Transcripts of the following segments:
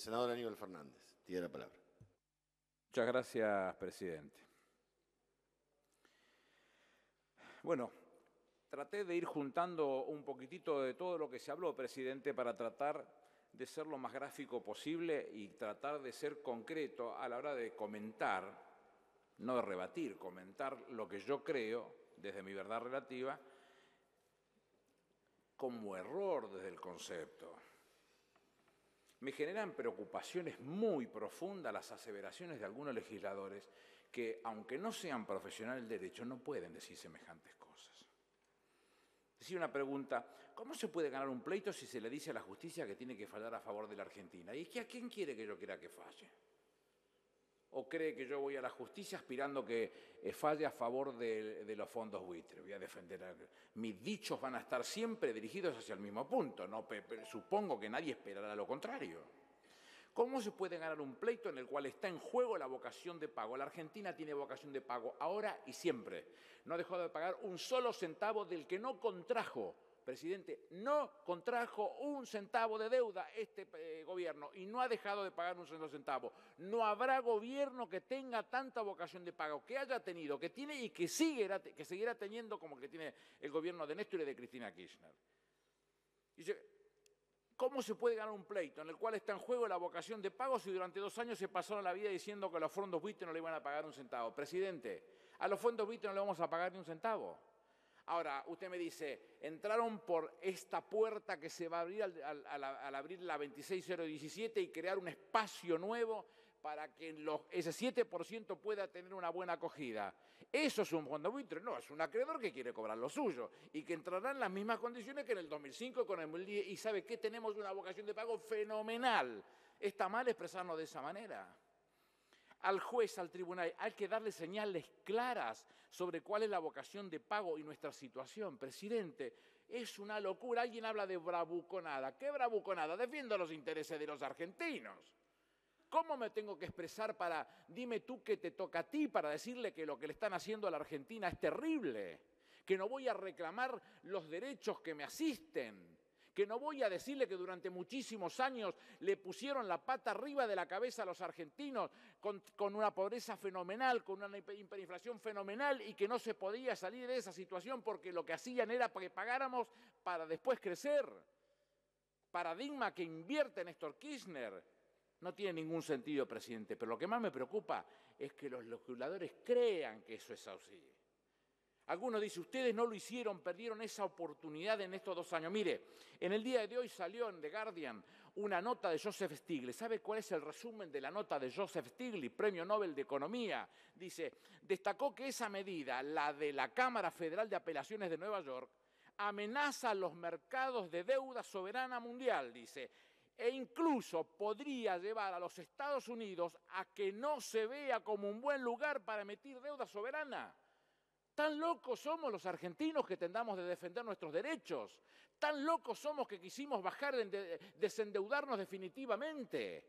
Senador Aníbal Fernández, tiene la palabra. Muchas gracias, presidente. Bueno, traté de ir juntando un poquitito de todo lo que se habló, presidente, para tratar de ser lo más gráfico posible y tratar de ser concreto a la hora de comentar, no de rebatir, comentar lo que yo creo, desde mi verdad relativa, como error desde el concepto. Me generan preocupaciones muy profundas las aseveraciones de algunos legisladores que, aunque no sean profesionales del derecho, no pueden decir semejantes cosas. Decir una pregunta, ¿cómo se puede ganar un pleito si se le dice a la justicia que tiene que fallar a favor de la Argentina? ¿Y es que a quién quiere que yo quiera que falle? ¿O cree que yo voy a la justicia aspirando que falle a favor de los fondos buitre? Voy a defender. Mis dichos van a estar siempre dirigidos hacia el mismo punto. No, supongo que nadie esperará lo contrario. ¿Cómo se puede ganar un pleito en el cual está en juego la vocación de pago? La Argentina tiene vocación de pago ahora y siempre. No ha dejado de pagar un solo centavo del que no contrajo. Presidente, no contrajo un centavo de deuda este gobierno y no ha dejado de pagar un solo centavo. No habrá gobierno que tenga tanta vocación de pago, que haya tenido, que tiene y que seguirá teniendo como que tiene el gobierno de Néstor y de Cristina Kirchner. Dice, ¿cómo se puede ganar un pleito en el cual está en juego la vocación de pago si durante 2 años se pasaron la vida diciendo que a los fondos buitre no le iban a pagar un centavo? Presidente, a los fondos buitre no le vamos a pagar ni un centavo. Ahora, usted me dice, entraron por esta puerta que se va a abrir al abrir la 26017 y crear un espacio nuevo para que ese 7% pueda tener una buena acogida. ¿Eso es un fondo buitre? No, es un acreedor que quiere cobrar lo suyo y que entrará en las mismas condiciones que en el 2005 con el 2010. ¿Y sabe qué? Tenemos una vocación de pago fenomenal. ¿Está mal expresarnos de esa manera? Al juez, al tribunal, hay que darle señales claras sobre cuál es la vocación de pago y nuestra situación. Presidente, es una locura. Alguien habla de bravuconada. ¿Qué bravuconada? Defiendo los intereses de los argentinos. ¿Cómo me tengo que expresar para, dime tú qué te toca a ti, para decirle que lo que le están haciendo a la Argentina es terrible? Que no voy a reclamar los derechos que me asisten. Que no voy a decirle que durante muchísimos años le pusieron la pata arriba de la cabeza a los argentinos con una pobreza fenomenal, con una hiperinflación fenomenal y que no se podía salir de esa situación porque lo que hacían era que pagáramos para después crecer. Paradigma que invierte Néstor Kirchner. No tiene ningún sentido, presidente, pero lo que más me preocupa es que los legisladores crean que eso es así. Algunos dicen, ustedes no lo hicieron, perdieron esa oportunidad en estos 2 años. Mire, en el día de hoy salió en The Guardian una nota de Joseph Stiglitz. ¿Sabe cuál es el resumen de la nota de Joseph Stiglitz, Premio Nobel de Economía? Dice, destacó que esa medida, la de la Cámara Federal de Apelaciones de Nueva York, amenaza los mercados de deuda soberana mundial, dice, e incluso podría llevar a los Estados Unidos a que no se vea como un buen lugar para emitir deuda soberana. Tan locos somos los argentinos que tendamos de defender nuestros derechos. Tan locos somos que quisimos bajar, desendeudarnos definitivamente.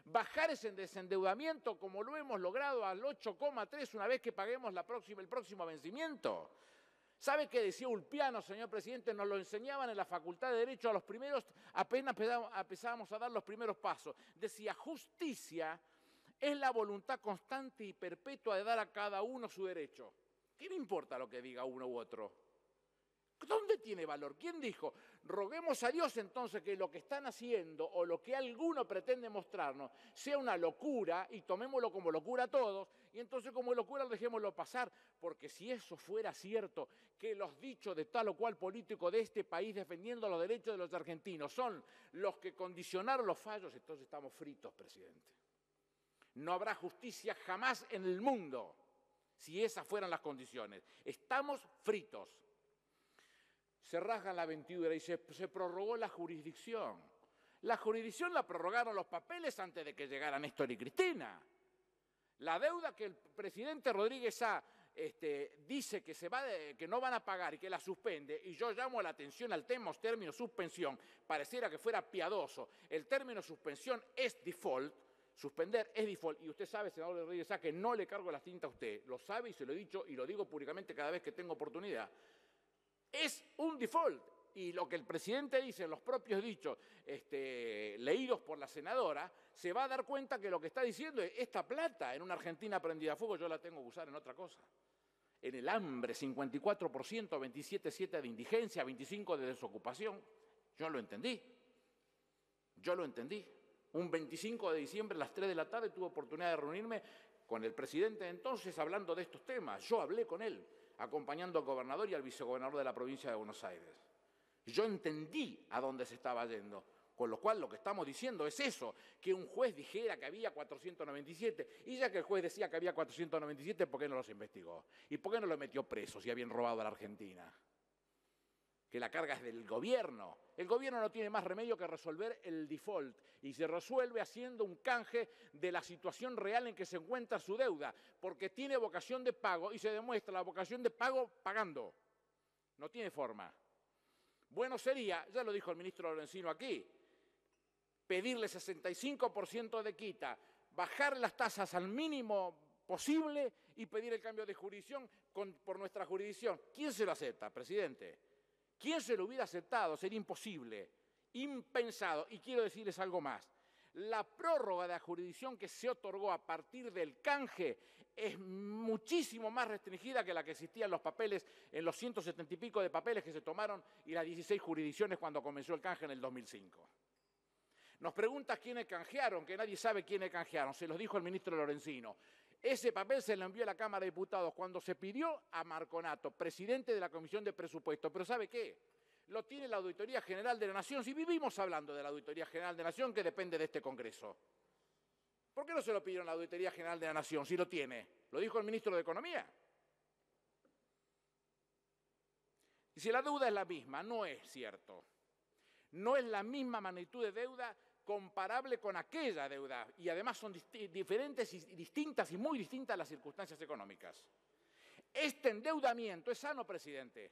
Bajar ese desendeudamiento como lo hemos logrado al 8,3 una vez que paguemos el próximo vencimiento. ¿Sabe qué decía Ulpiano, señor presidente? Nos lo enseñaban en la Facultad de Derecho a los primeros, apenas empezábamos a dar los primeros pasos. Decía, justicia es la voluntad constante y perpetua de dar a cada uno su derecho. ¿Qué me importa lo que diga uno u otro? ¿Dónde tiene valor? ¿Quién dijo? Roguemos a Dios entonces que lo que están haciendo o lo que alguno pretende mostrarnos sea una locura y tomémoslo como locura todos y entonces como locura dejémoslo pasar. Porque si eso fuera cierto, que los dichos de tal o cual político de este país defendiendo los derechos de los argentinos son los que condicionaron los fallos, entonces estamos fritos, presidente. No habrá justicia jamás en el mundo si esas fueran las condiciones. Estamos fritos. Se rasgan la vestidura y se prorrogó la jurisdicción. La jurisdicción la prorrogaron los papeles antes de que llegaran Néstor y Cristina. La deuda que el presidente Rodríguez dice que no van a pagar y que la suspende, y yo llamo la atención al término suspensión, pareciera que fuera piadoso. El término suspensión es default. Suspender es default, y usted sabe, senador Rodríguez, que no le cargo las tintas a usted, lo sabe y se lo he dicho y lo digo públicamente cada vez que tengo oportunidad. Es un default, y lo que el presidente dice en los propios dichos leídos por la senadora, se va a dar cuenta que lo que está diciendo es esta plata en una Argentina prendida a fuego yo la tengo que usar en otra cosa. En el hambre, 54%, 27,7% de indigencia, 25% de desocupación. Yo lo entendí. Yo lo entendí. Un 25 de diciembre a las 3 de la tarde tuve oportunidad de reunirme con el presidente entonces hablando de estos temas. Yo hablé con él, acompañando al gobernador y al vicegobernador de la provincia de Buenos Aires. Yo entendí a dónde se estaba yendo. Con lo cual lo que estamos diciendo es eso, que un juez dijera que había 497, y ya que el juez decía que había 497, ¿por qué no los investigó? ¿Y por qué no los metió presos si habían robado a la Argentina? Que la carga es del gobierno. El gobierno no tiene más remedio que resolver el default, y se resuelve haciendo un canje de la situación real en que se encuentra su deuda, porque tiene vocación de pago, y se demuestra la vocación de pago pagando. No tiene forma. Bueno sería, ya lo dijo el ministro Lorenzino aquí, pedirle 65% de quita, bajar las tasas al mínimo posible y pedir el cambio de jurisdicción por nuestra jurisdicción. ¿Quién se lo acepta, presidente? ¿Quién se lo hubiera aceptado? Sería imposible, impensado. Y quiero decirles algo más. La prórroga de la jurisdicción que se otorgó a partir del canje es muchísimo más restringida que la que existía en los papeles, en los 170 y pico de papeles que se tomaron y las 16 jurisdicciones cuando comenzó el canje en el 2005. Nos pregunta quiénes canjearon, que nadie sabe quiénes canjearon, se los dijo el ministro Lorenzino. Ese papel se lo envió a la Cámara de Diputados cuando se pidió a Marconato, presidente de la Comisión de Presupuesto. Pero ¿sabe qué? Lo tiene la Auditoría General de la Nación. Si vivimos hablando de la Auditoría General de la Nación, que depende de este Congreso. ¿Por qué no se lo pidieron a la Auditoría General de la Nación si lo tiene? Lo dijo el ministro de Economía. Y si la deuda es la misma, no es cierto. No es la misma magnitud de deuda comparable con aquella deuda, y además son diferentes y distintas y muy distintas las circunstancias económicas. Este endeudamiento es sano, presidente,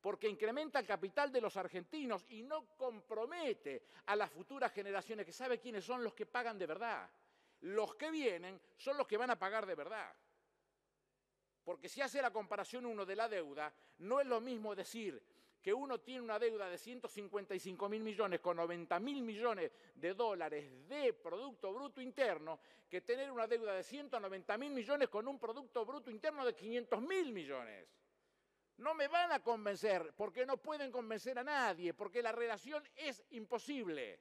porque incrementa el capital de los argentinos y no compromete a las futuras generaciones, que sabe quiénes son los que pagan de verdad. Los que vienen son los que van a pagar de verdad. Porque si hace la comparación uno de la deuda, no es lo mismo decir que uno tiene una deuda de 155.000 millones con 90.000 millones de dólares de Producto Bruto Interno que tener una deuda de 190.000 millones con un Producto Bruto Interno de 500.000 millones. No me van a convencer porque no pueden convencer a nadie, porque la relación es imposible.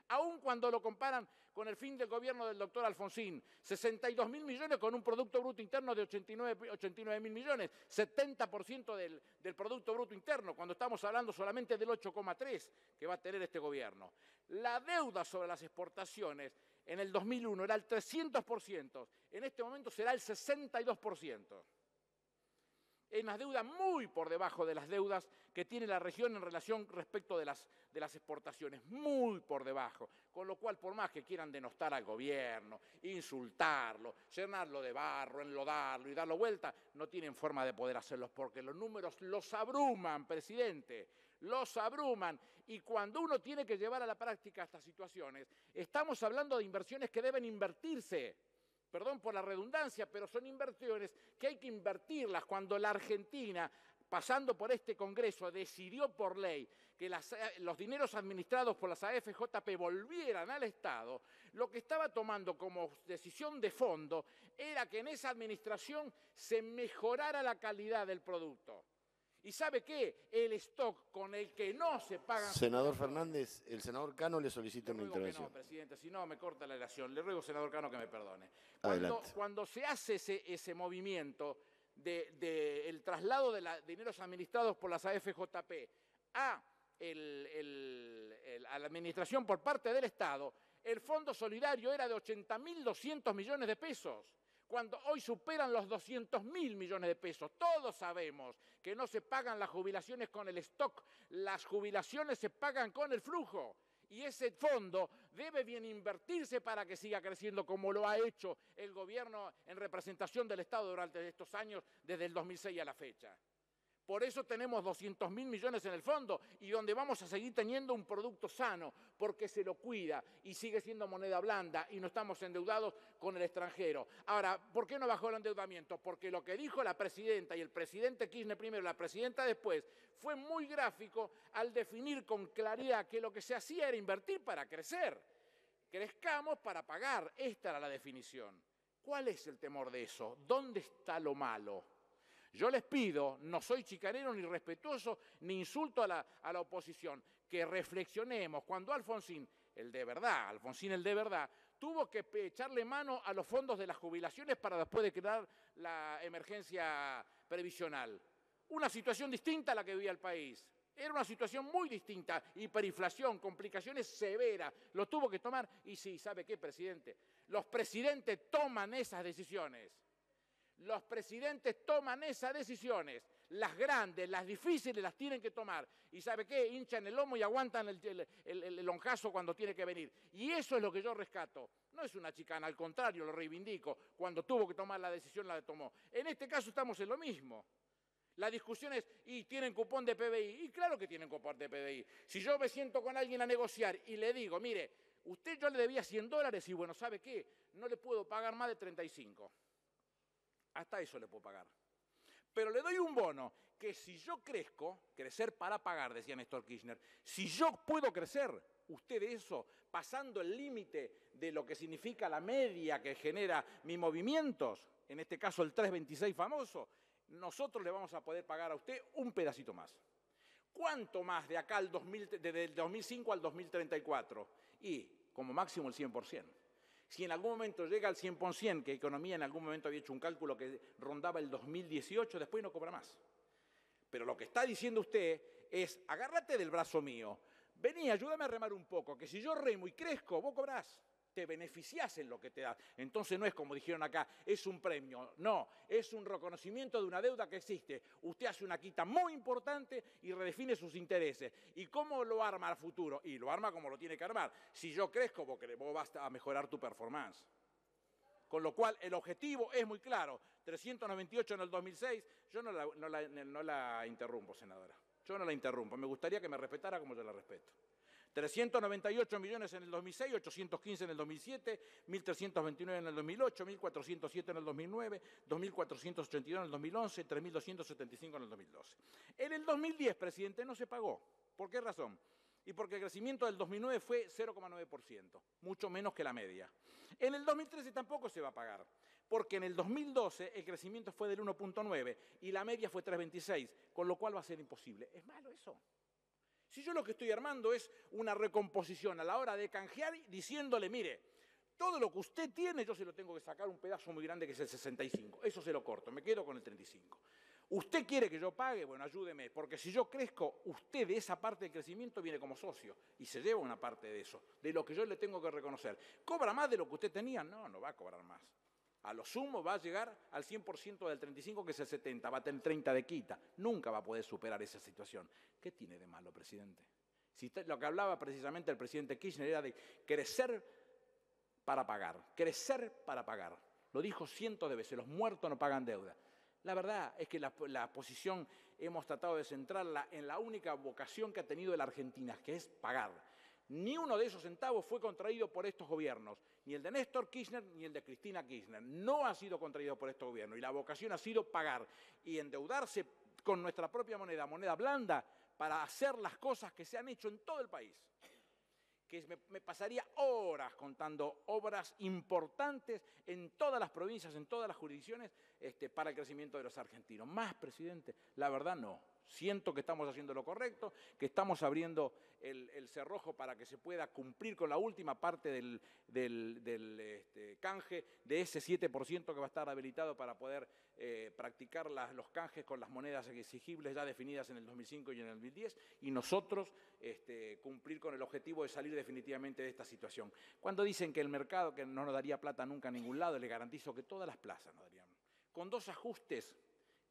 Aun cuando lo comparan con el fin del gobierno del doctor Alfonsín, 62.000 millones con un Producto Bruto Interno de 89.000 millones, 70% del Producto Bruto Interno, cuando estamos hablando solamente del 8,3% que va a tener este gobierno. La deuda sobre las exportaciones en el 2001 era el 300%, en este momento será el 62%. Es una deuda muy por debajo de las deudas que tiene la región en relación respecto de las exportaciones, muy por debajo. Con lo cual, por más que quieran denostar al gobierno, insultarlo, llenarlo de barro, enlodarlo y darlo vuelta, no tienen forma de poder hacerlo porque los números los abruman, presidente, los abruman. Y cuando uno tiene que llevar a la práctica estas situaciones, estamos hablando de inversiones que deben invertirse. Perdón por la redundancia, pero son inversiones que hay que invertirlas. Cuando la Argentina, pasando por este Congreso, decidió por ley que los dineros administrados por las AFJP volvieran al Estado, lo que estaba tomando como decisión de fondo era que en esa administración se mejorara la calidad del producto. ¿Y sabe qué? El stock con el que no se pagan... Senador Fernández, el senador Cano le solicita una intervención. No, presidente, si no me corta la relación. Le ruego, senador Cano, que me perdone. Adelante. Cuando se hace ese movimiento del traslado de dineros administrados por las AFJP a la administración por parte del Estado, el Fondo Solidario era de 80.200 millones de pesos. Cuando hoy superan los 200.000 millones de pesos. Todos sabemos que no se pagan las jubilaciones con el stock, las jubilaciones se pagan con el flujo. Y ese fondo debe bien invertirse para que siga creciendo como lo ha hecho el gobierno en representación del Estado durante estos años, desde el 2006 a la fecha. Por eso tenemos 200.000 millones en el fondo y donde vamos a seguir teniendo un producto sano, porque se lo cuida y sigue siendo moneda blanda y no estamos endeudados con el extranjero. Ahora, ¿por qué no bajó el endeudamiento? Porque lo que dijo la presidenta y el presidente Kirchner primero, la presidenta después, fue muy gráfico al definir con claridad que lo que se hacía era invertir para crecer. Crezcamos para pagar. Esta era la definición. ¿Cuál es el temor de eso? ¿Dónde está lo malo? Yo les pido, no soy chicanero ni respetuoso, ni insulto a la oposición, que reflexionemos. Cuando Alfonsín el de verdad, tuvo que echarle mano a los fondos de las jubilaciones para después de crear la emergencia previsional. Una situación distinta a la que vivía el país. Era una situación muy distinta, hiperinflación, complicaciones severas, lo tuvo que tomar. Y sí, ¿sabe qué, presidente? Los presidentes toman esas decisiones. Los presidentes toman esas decisiones, las grandes, las difíciles las tienen que tomar. ¿Y sabe qué? Hinchan el lomo y aguantan el lonjazo cuando tiene que venir. Y eso es lo que yo rescato. No es una chicana, al contrario, lo reivindico. Cuando tuvo que tomar la decisión, la tomó. En este caso estamos en lo mismo. La discusión es, ¿y tienen cupón de PBI? Y claro que tienen cupón de PBI. Si yo me siento con alguien a negociar y le digo, mire, yo le debía $100 y bueno, ¿sabe qué? No le puedo pagar más de 35. Hasta eso le puedo pagar. Pero le doy un bono que si yo crezco, crecer para pagar, decía Néstor Kirchner, si yo puedo crecer, usted de eso, pasando el límite de lo que significa la media que genera mis movimientos, en este caso el 326 famoso, nosotros le vamos a poder pagar a usted un pedacito más. ¿Cuánto más de acá desde el 2005 al 2034? Y como máximo el 100%. Si en algún momento llega al 100%, que Economía en algún momento había hecho un cálculo que rondaba el 2018, después no cobra más. Pero lo que está diciendo usted es, agárrate del brazo mío, vení, ayúdame a remar un poco, que si yo remo y crezco, vos cobrás, te beneficiás en lo que te da. Entonces no es como dijeron acá, es un premio, no, es un reconocimiento de una deuda que existe. Usted hace una quita muy importante y redefine sus intereses. ¿Y cómo lo arma al futuro? Y lo arma como lo tiene que armar. Si yo crezco, vos vas a mejorar tu performance. Con lo cual, el objetivo es muy claro. 398 en el 2006, yo no la interrumpo, senadora. Yo no la interrumpo. Me gustaría que me respetara como yo la respeto. 398 millones en el 2006, 815 en el 2007, 1.329 en el 2008, 1.407 en el 2009, 2.482 en el 2011, 3.275 en el 2012. En el 2010, presidente, no se pagó. ¿Por qué razón? Y porque el crecimiento del 2009 fue 0,9%, mucho menos que la media. En el 2013 tampoco se va a pagar, porque en el 2012 el crecimiento fue del 1,9 y la media fue 3,26, con lo cual va a ser imposible. ¿Es malo eso? Si yo lo que estoy armando es una recomposición a la hora de canjear diciéndole, mire, todo lo que usted tiene yo se lo tengo que sacar un pedazo muy grande que es el 65, eso se lo corto, me quedo con el 35. ¿Usted quiere que yo pague? Bueno, ayúdeme, porque si yo crezco, usted de esa parte del crecimiento viene como socio y se lleva una parte de eso, de lo que yo le tengo que reconocer. ¿Cobra más de lo que usted tenía? No, no va a cobrar más. A lo sumo va a llegar al 100% del 35, que es el 70, va a tener 30 de quita. Nunca va a poder superar esa situación. ¿Qué tiene de malo, presidente? Si lo que hablaba precisamente el presidente Kirchner era de crecer para pagar, crecer para pagar. Lo dijo cientos de veces, los muertos no pagan deuda. La verdad es que la posición hemos tratado de centrarla en la única vocación que ha tenido la Argentina, que es pagar. Ni uno de esos centavos fue contraído por estos gobiernos, ni el de Néstor Kirchner ni el de Cristina Kirchner. No ha sido contraído por estos gobiernos y la vocación ha sido pagar y endeudarse con nuestra propia moneda, moneda blanda, para hacer las cosas que se han hecho en todo el país. Que me pasaría horas contando obras importantes en todas las provincias, en todas las jurisdicciones, para el crecimiento de los argentinos. Más, presidente, la verdad no. Siento que estamos haciendo lo correcto, que estamos abriendo el cerrojo para que se pueda cumplir con la última parte del canje, de ese 7% que va a estar habilitado para poder practicar los canjes con las monedas exigibles ya definidas en el 2005 y en el 2010, y nosotros cumplir con el objetivo de salir definitivamente de esta situación. Cuando dicen que el mercado que no nos daría plata nunca a ningún lado, les garantizo que todas las plazas nos darían. Con 2 ajustes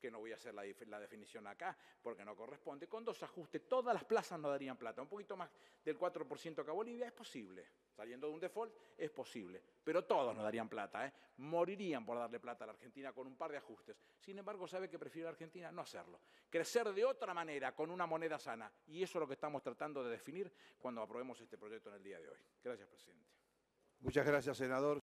que no voy a hacer la definición acá, porque no corresponde, con 2 ajustes, todas las plazas no darían plata. Un poquito más del 4% acá Bolivia es posible. Saliendo de un default es posible, pero todos no darían plata, ¿eh? Morirían por darle plata a la Argentina con un par de ajustes. Sin embargo, ¿sabe qué prefiere la Argentina? No hacerlo. Crecer de otra manera, con una moneda sana. Y eso es lo que estamos tratando de definir cuando aprobemos este proyecto en el día de hoy. Gracias, presidente. Muchas gracias, senador.